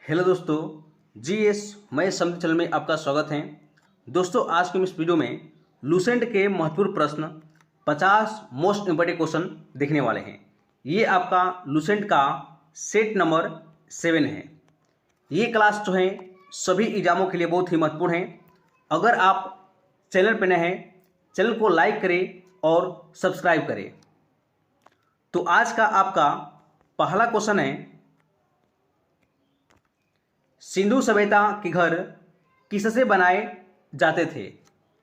Hello दोस्तों, GS मैं समझ चैनल में आपका स्वागत है। दोस्तों, आज के इस वीडियो में लूसेंट के महत्वपूर्ण प्रश्न 50 मोस्ट इम्पोर्टेंट क्वेश्चन देखने वाले हैं। ये आपका लूसेंट का सेट नंबर 7 है। ये क्लास जो है सभी एग्जामों के लिए बहुत ही महत्वपूर्ण है। अगर आप चैनल पर नए हैं, चैनल को लाइक करें और सब्सक्राइब करें। तो आज का आपका पहला क्वेश्चन है, सिंधु सभ्यता के घर किससे बनाए जाते थे?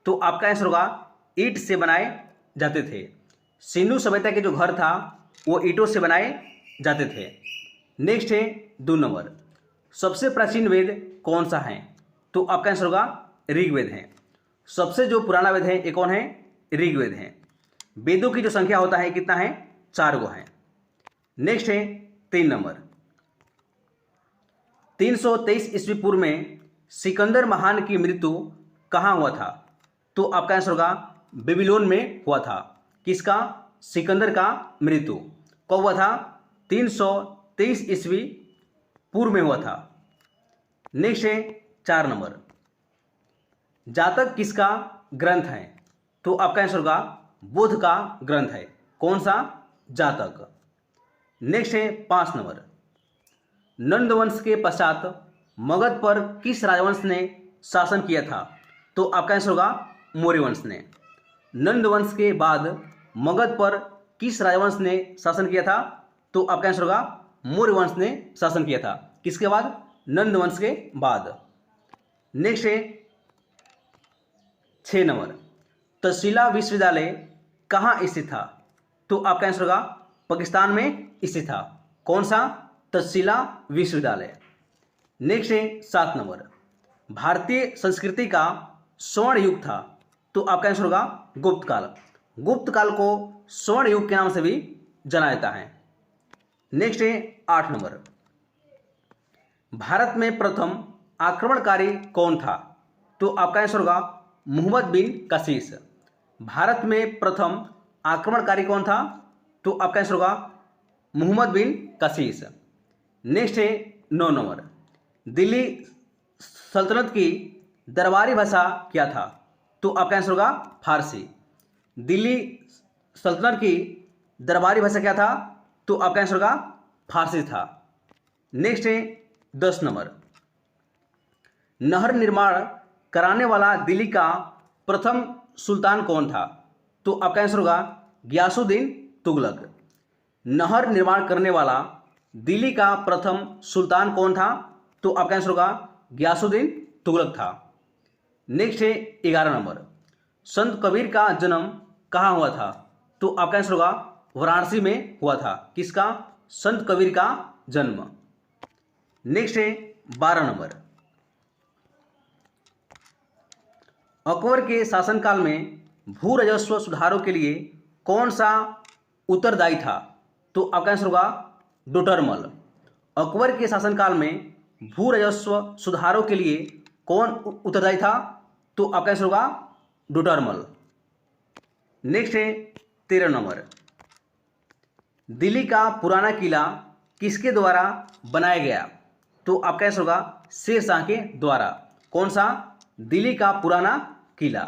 तो आपका आंसर होगा ईंट से बनाए जाते थे। सिंधु सभ्यता के जो घर था वो ईंटों से बनाए जाते थे। नेक्स्ट है 2 नंबर, सबसे प्राचीन वेद कौन सा है? तो आपका आंसर होगा ऋग्वेद है। सबसे जो पुराना वेद है ये कौन है? ऋग्वेद है। वेदों की जो संख्या होता है कितना है? 4 गो है। नेक्स्ट है 3 नंबर, 323 ईस्वी पूर्व में सिकंदर महान की मृत्यु कहाँ हुआ था? तो आपका आंसर होगा बेबीलोन में हुआ था। किसका? सिकंदर का मृत्यु कब हुआ था? 323 ईस्वी पूर्व में हुआ था। नेक्स्ट है 4 नंबर, जातक किसका ग्रंथ है? तो आपका आंसर होगा बुद्ध का ग्रंथ है। कौन सा? जातक। नेक्स्ट है 5 नंबर, नंद वंश के पश्चात मगध पर किस राजवंश ने शासन किया था? तो आपका आंसर होगा मौर्य वंश ने। नंद वंश के बाद मगध पर किस राजवंश ने शासन किया था? तो आपका आंसर होगा मौर्य वंश ने शासन किया था। किसके बाद? नंद वंश के बाद। नेक्स्ट है 6 नंबर, तक्षशिला विश्वविद्यालय कहाँ स्थित था? तो आपका आंसर होगा पाकिस्तान में स्थित था। कौन सा? तक्षशिला विश्वविद्यालय। नेक्स्ट है 7 नंबर, भारतीय संस्कृति का स्वर्ण युग था। तो आपका आंसर होगा गुप्त काल। गुप्त काल को स्वर्ण युग के नाम से भी जाना जाता है। नेक्स्ट है 8 नंबर, भारत में प्रथम आक्रमणकारी कौन था? तो आपका आंसर होगा मोहम्मद बिन कशीस। भारत में प्रथम आक्रमणकारी कौन था? तो आपका आंसर होगा मोहम्मद बिन कशीस। नेक्स्ट है 9 नंबर, दिल्ली सल्तनत की दरबारी भाषा क्या था? तो आपका आंसर होगा फारसी। दिल्ली सल्तनत की दरबारी भाषा क्या था? तो आपका आंसर होगा फारसी था। नेक्स्ट है 10 नंबर, नहर निर्माण कराने वाला दिल्ली का प्रथम सुल्तान कौन था? तो आपका आंसर होगा गियासुद्दीन तुगलक। नहर निर्माण करने वाला दिल्ली का प्रथम सुल्तान कौन था? तो आपका आंसर होगा गियासुद्दीन तुगलक था। नेक्स्ट है 11 नंबर, संत कबीर का जन्म कहाँ हुआ था? तो आपका आंसर होगा वाराणसी में हुआ था। किसका? संत कबीर का जन्म। नेक्स्ट है 12 नंबर, अकबर के शासनकाल में भू राजस्व सुधारों के लिए कौन सा उत्तरदायी था? तो आपका आंसर होगा डोटरमल। अकबर के शासनकाल में भू राजस्व सुधारों के लिए कौन उत्तरदायी था? तो आपका आंसर होगा डोटरमल। नेक्स्ट है 13 नंबर, दिल्ली का पुराना किला किसके द्वारा बनाया गया? तो आपका आंसर होगा शेरशाह के द्वारा। कौन सा? दिल्ली का पुराना किला।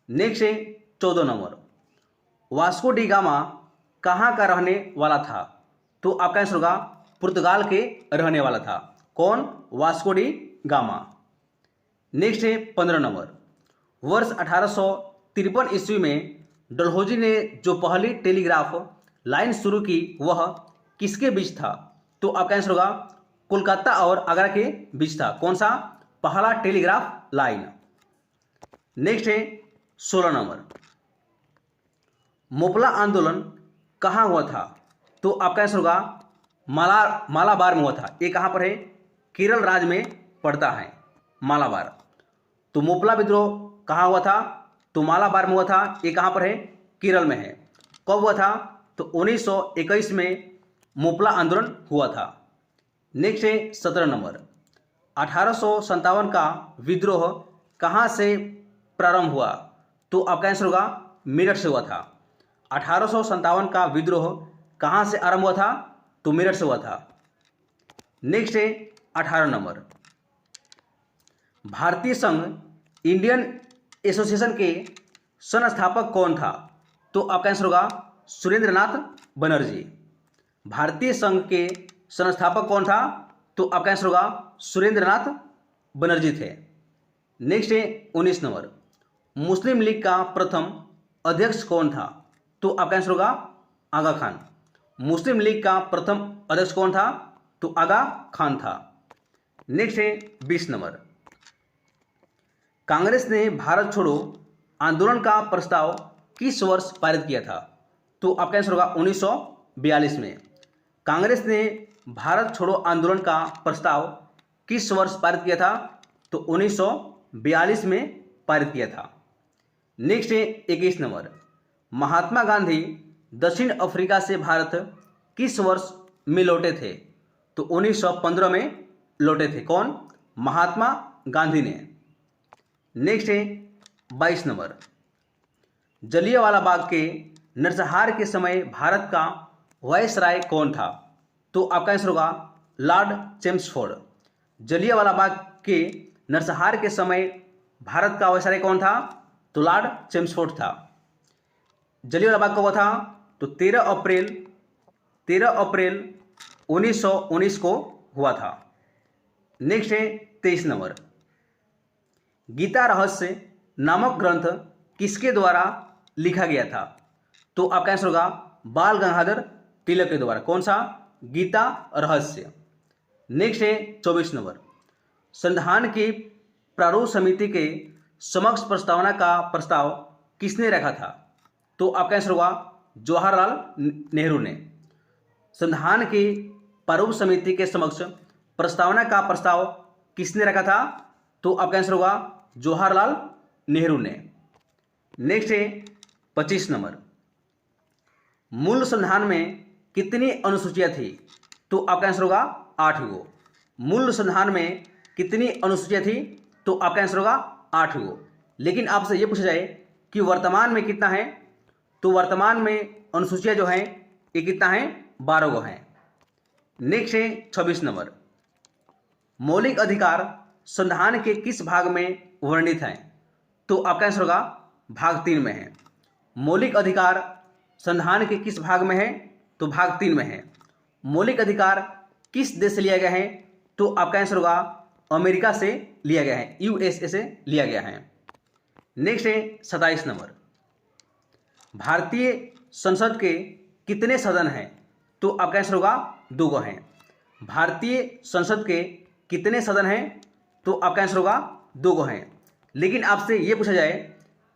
नेक्स्ट है 14 नंबर, वास्को डी गामा कहाँ का रहने वाला था? तो आपका आंसर होगा पुर्तगाल के रहने वाला था। कौन? Vasco D gamma. नेक्स्ट है 15 नंबर, वर्ष 1853 ईस्वी में डलहौजी ने जो पहली टेलीग्राफ लाइन शुरू की वह किसके बीच था? तो आपका आंसर होगा कोलकाता और आगरा के बीच था। कौन सा? पहला टेलीग्राफ लाइन। नेक्स्ट है 16 नंबर, मोपला आंदोलन कहाँ हुआ था? तो आपका आंसर होगा मालाबार में हुआ था। ये कहाँ पर है? केरल राज्य में पड़ता है मालाबार। तो मोपला विद्रोह कहाँ हुआ था? तो मालाबार में हुआ था। ये कहाँ पर है? केरल में है। कब हुआ था? तो 1921 में मोपला आंदोलन हुआ था। नेक्स्ट है 17 नंबर, 1857 का विद्रोह कहाँ से प्रारंभ हुआ? तो आपका आंसर होगा मेरठ से हुआ था। 1857 का विद्रोह कहाँ से आरंभ हुआ था? तो मेरठ से हुआ था। नेक्स्ट है 18 नंबर। भारतीय संघ इंडियन एसोसिएशन के संस्थापक कौन था? तो आपका आंसर होगा सुरेंद्रनाथ बनर्जी। भारतीय संघ के संस्थापक कौन था? तो आपका आंसर होगा सुरेंद्रनाथ बनर्जी थे। नेक्स्ट है 19 नंबर। मुस्लिम लीग का प्रथम अध्यक्ष कौन था? तो आपका आंसर होगा आगा खान। मुस्लिम लीग का प्रथम अध्यक्ष कौन था? तो आगा खान था। नेक्स्ट है 20 नंबर। कांग्रेस ने भारत छोड़ो आंदोलन का प्रस्ताव किस वर्ष पारित किया था? तो आपका आंसर होगा 1942 में। कांग्रेस ने भारत छोड़ो आंदोलन का प्रस्ताव किस वर्ष पारित किया था? तो 1942 में पारित किया था। नेक्स्ट है 21 नंबर। महात्मा गांधी दक्षिण अफ्रीका से भारत किस वर्ष में लौटे थे? तो 1915 में लौटे थे। कौन? महात्मा गांधी ने। नेक्स्ट है 22 नंबर। जलियांवाला बाग के नरसंहार के समय भारत का वायसराय कौन था? तो आपका आंसर होगा लॉर्ड चेम्सफोर्ड। जलियांवाला बाग के नरसंहार के समय भारत का वायसराय कौन था? तो लॉर्ड चेम्सफोर्ड था। जलियांवाला बाग कब हुआ था? तो 13 अप्रैल 1919 को हुआ था। नेक्स्ट है 23 नंबर। गीता रहस्य नामक ग्रंथ किसके द्वारा लिखा गया था? तो आपका आंसर होगा बाल गंगाधर तिलक के द्वारा। कौन सा? गीता रहस्य। नेक्स्ट है 24 नंबर। संविधान की प्रारूप समिति के समक्ष प्रस्तावना का प्रस्ताव किसने रखा था? तो आपका आंसर होगा जवाहरलाल नेहरू ने। संविधान की प्रारूप समिति के समक्ष प्रस्तावना का प्रस्ताव किसने रखा था? तो आपका आंसर होगा जवाहरलाल नेहरू ने। नेक्स्ट है 25 नंबर। मूल संविधान में कितनी अनुसूचियां थी? तो आपका आंसर होगा 8 गो। मूल संविधान में कितनी अनुसूचियां थी? तो आपका आंसर होगा 8 गो। लेकिन आपसे यह पूछा जाए कि वर्तमान में कितना है? तो वर्तमान में अनुसूचियां जो हैं ये कितना है? 12 गो हैं। नेक्स्ट है 26 नंबर। मौलिक अधिकार संविधान के किस भाग में वर्णित हैं? तो आपका आंसर होगा भाग 3 में है। मौलिक अधिकार संविधान के किस भाग में है? तो भाग 3 में है। मौलिक अधिकार किस देश से लिया गया है? तो आपका आंसर होगा अमेरिका से लिया गया है, यूएसए से लिया गया है। नेक्स्ट है 27 नंबर। भारतीय संसद के कितने सदन हैं? तो आपका आंसर होगा 2 गो हैं। भारतीय संसद के कितने सदन हैं? तो आपका आंसर होगा 2 गो हैं। लेकिन आपसे ये पूछा जाए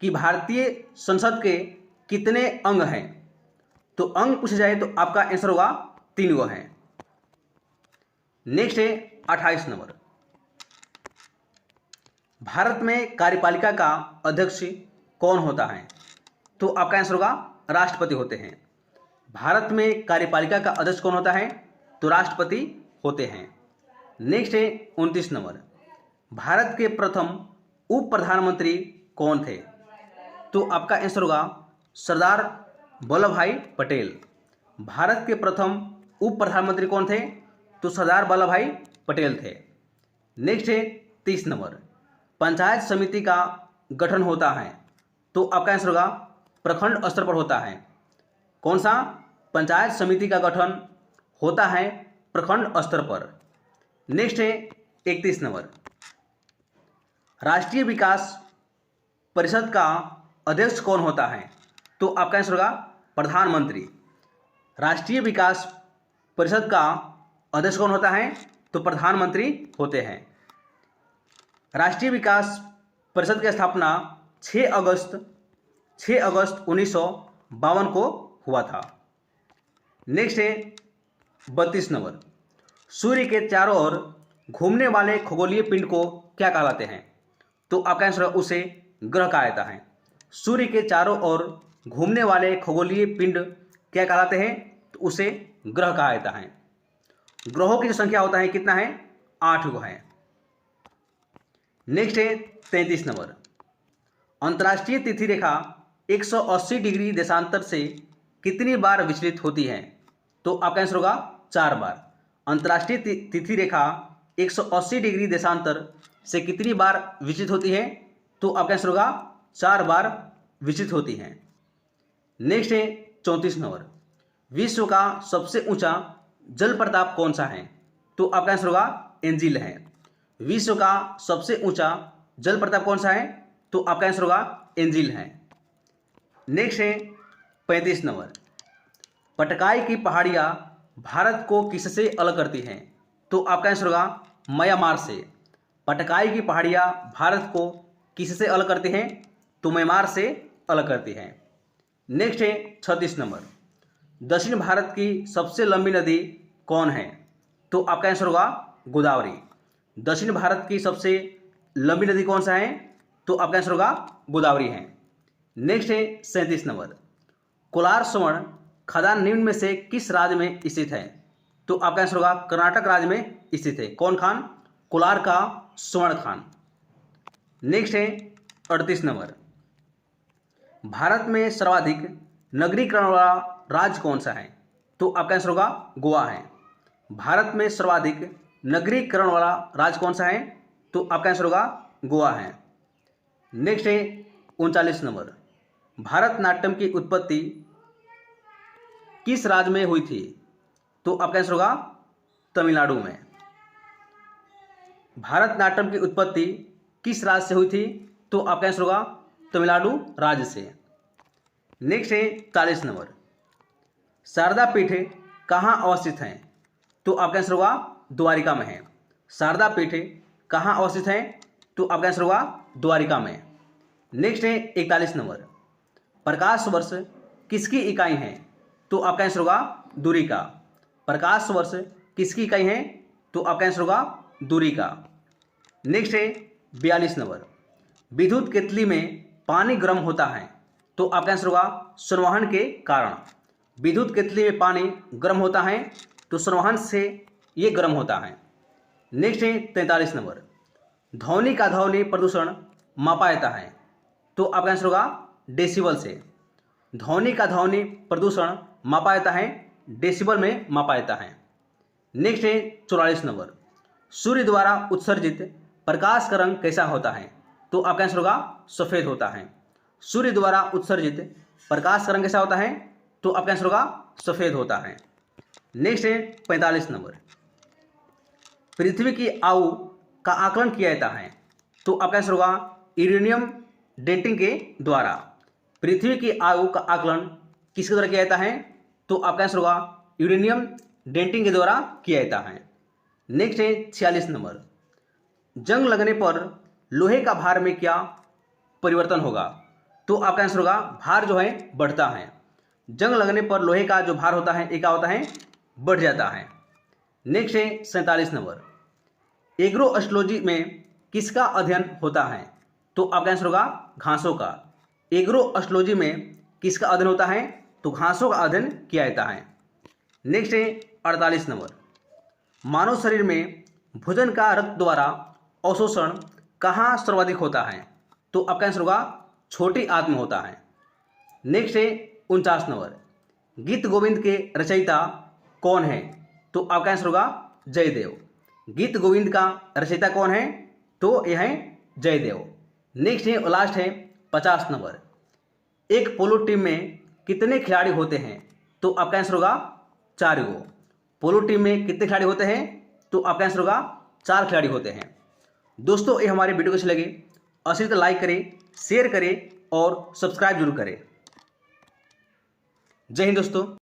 कि भारतीय संसद के कितने अंग हैं? तो अंग पूछा जाए तो आपका आंसर होगा 3 गो हैं। नेक्स्ट है 28 नंबर। भारत में कार्यपालिका का अध्यक्ष कौन होता है? तो आपका आंसर होगा राष्ट्रपति होते हैं। भारत में कार्यपालिका का अध्यक्ष कौन होता है? तो राष्ट्रपति होते हैं। नेक्स्ट है 29 नंबर। भारत के प्रथम उप प्रधानमंत्री कौन थे? तो आपका आंसर होगा सरदार वल्लभ भाई पटेल। भारत के प्रथम उप प्रधानमंत्री कौन थे? तो सरदार वल्लभ भाई पटेल थे। नेक्स्ट है 30 नंबर। पंचायत समिति का गठन होता है? तो आपका आंसर होगा प्रखंड स्तर पर होता है। कौन सा? पंचायत समिति का गठन होता है प्रखंड स्तर पर। नेक्स्ट है 31 नंबर। राष्ट्रीय विकास परिषद का अध्यक्ष कौन होता है? तो आपका आंसर होगा प्रधानमंत्री। राष्ट्रीय विकास परिषद का अध्यक्ष कौन होता है? तो प्रधानमंत्री होते हैं। राष्ट्रीय विकास परिषद की स्थापना 6 अगस्त 1952 को हुआ था। नेक्स्ट है 32 नंबर। सूर्य के चारों ओर घूमने वाले खगोलीय पिंड को क्या कहलाते हैं? तो आपका आंसर उसे ग्रह कहा जाता है। सूर्य के चारों ओर घूमने वाले खगोलीय पिंड क्या कहलाते हैं? तो उसे ग्रह कहा जाता है। ग्रहों की जो संख्या होता है कितना है? 8 गो है। नेक्स्ट है 33 नंबर। अंतर्राष्ट्रीय तिथि रेखा 180 डिग्री देशांतर से कितनी बार विचलित होती है? तो आपका आंसर होगा 4 बार। अंतर्राष्ट्रीय तिथि रेखा 180 डिग्री देशांतर से कितनी बार विचलित होती है? तो आपका आंसर होगा 4 बार विचलित होती है। नेक्स्ट है 34 नंबर, विश्व का सबसे ऊंचा जल प्रताप कौन सा है? तो आपका आंसर होगा एंजिल है। विश्व का सबसे ऊंचा जल प्रताप कौन सा है? तो आपका आंसर होगा एंजिल है। नेक्स्ट है 35 नंबर, पटकाई की पहाड़ियाँ भारत को किससे अलग करती हैं? तो आपका आंसर होगा म्यांमार से। पटकाई की पहाड़ियाँ भारत को किससे अलग करती हैं? तो म्यांमार से अलग करती हैं। नेक्स्ट है 36 नंबर, दक्षिण भारत की सबसे लंबी नदी कौन है? तो आपका आंसर होगा गोदावरी। दक्षिण भारत की सबसे लंबी नदी कौन सा है? तो आपका आंसर होगा गोदावरी है। नेक्स्ट है 37 नंबर, कोलार स्वर्ण खदान निम्न में से किस राज्य में स्थित है? तो आपका आंसर होगा कर्नाटक राज्य में स्थित है। कौन खान? कोलार का स्वर्ण खान। नेक्स्ट है 38 नंबर, भारत में सर्वाधिक नगरीकरण वाला राज्य कौन सा है? तो आपका आंसर होगा गोवा है। भारत में सर्वाधिक नगरीकरण वाला राज्य कौन सा है? तो आपका आंसर होगा गोवा है। नेक्स्ट है 39 नंबर, भारतनाट्यम की उत्पत्ति किस राज्य में हुई थी? तो आपका आंसर होगा तमिलनाडु में। भारतनाट्यम की उत्पत्ति किस राज्य से हुई थी? तो आपका आंसर होगा तमिलनाडु राज्य से। नेक्स्ट है 40 नंबर, शारदा पीठ कहाँ अवस्थित है? तो आपका आंसर होगा द्वारिका में है। शारदा पीठ कहाँ अवस्थित है? तो आपका आंसर होगा द्वारिका में। नेक्स्ट है 41 नंबर, प्रकाश वर्ष किसकी इकाई है? तो आपका आंसर होगा दूरी का। प्रकाश वर्ष किसकी इकाई है? तो आपका आंसर होगा दूरी का। नेक्स्ट है 42 नंबर, विद्युत केतली में पानी गर्म होता है? तो आपका आंसर होगा संवहन के कारण। विद्युत केतली में पानी गर्म होता है तो संवहन से ये गर्म होता है। नेक्स्ट है 43 नंबर, ध्वनि का ध्वनि प्रदूषण मापा जाता है? तो आपका आंसर होगा डेसिबल से। ध्वनि का ध्वनि प्रदूषण मापा जाता है डेसिबल में मापा जाता है। नेक्स्ट है 44 नंबर, सूर्य द्वारा उत्सर्जित प्रकाश का रंग कैसा होता है? तो आपका आंसर होगा सफेद होता है। सूर्य द्वारा उत्सर्जित प्रकाश का रंग कैसा होता है? तो आपका आंसर होगा सफेद होता है। नेक्स्ट है 45 नंबर, पृथ्वी की आयु का आकलन किया जाता है? तो आपका आंसर होगा यूरेनियम डेटिंग के द्वारा। पृथ्वी की आयु का आकलन किसके द्वारा किया जाता है? तो आपका आंसर होगा यूरेनियम डेटिंग के द्वारा किया जाता है। नेक्स्ट है 46 नंबर, जंग लगने पर लोहे का भार में क्या परिवर्तन होगा? तो आपका आंसर होगा भार जो है बढ़ता है। जंग लगने पर लोहे का जो भार होता है ये क्या होता है? बढ़ जाता है। नेक्स्ट है 47 नंबर, एग्रोएस्ट्रोलॉजी में किसका अध्ययन होता है? तो आपका आंसर होगा घासों का। एग्रोएस्ट्रोलॉजी में किसका अध्ययन होता है? तो घासों का अध्ययन किया जाता है। नेक्स्ट है 48 नंबर, मानव शरीर में भोजन का रक्त द्वारा अवशोषण कहाँ सर्वाधिक होता है? तो आपका आंसर होगा छोटी आंत में होता है। नेक्स्ट है 49 नंबर, गीत गोविंद के रचयिता कौन है? तो आपका आंसर होगा जयदेव। गीत गोविंद का रचयिता कौन है? तो यह है जयदेव। नेक्स्ट है और लास्ट है 50 नंबर, एक पोलो टीम में कितने खिलाड़ी होते हैं? तो आपका आंसर होगा 4 गो। पोलो टीम में कितने खिलाड़ी होते हैं? तो आपका आंसर होगा 4 खिलाड़ी होते हैं। दोस्तों ये हमारे वीडियो अच्छे लगे अवश्य तो लाइक करें, शेयर करें और सब्सक्राइब जरूर करें। जय हिंद दोस्तों।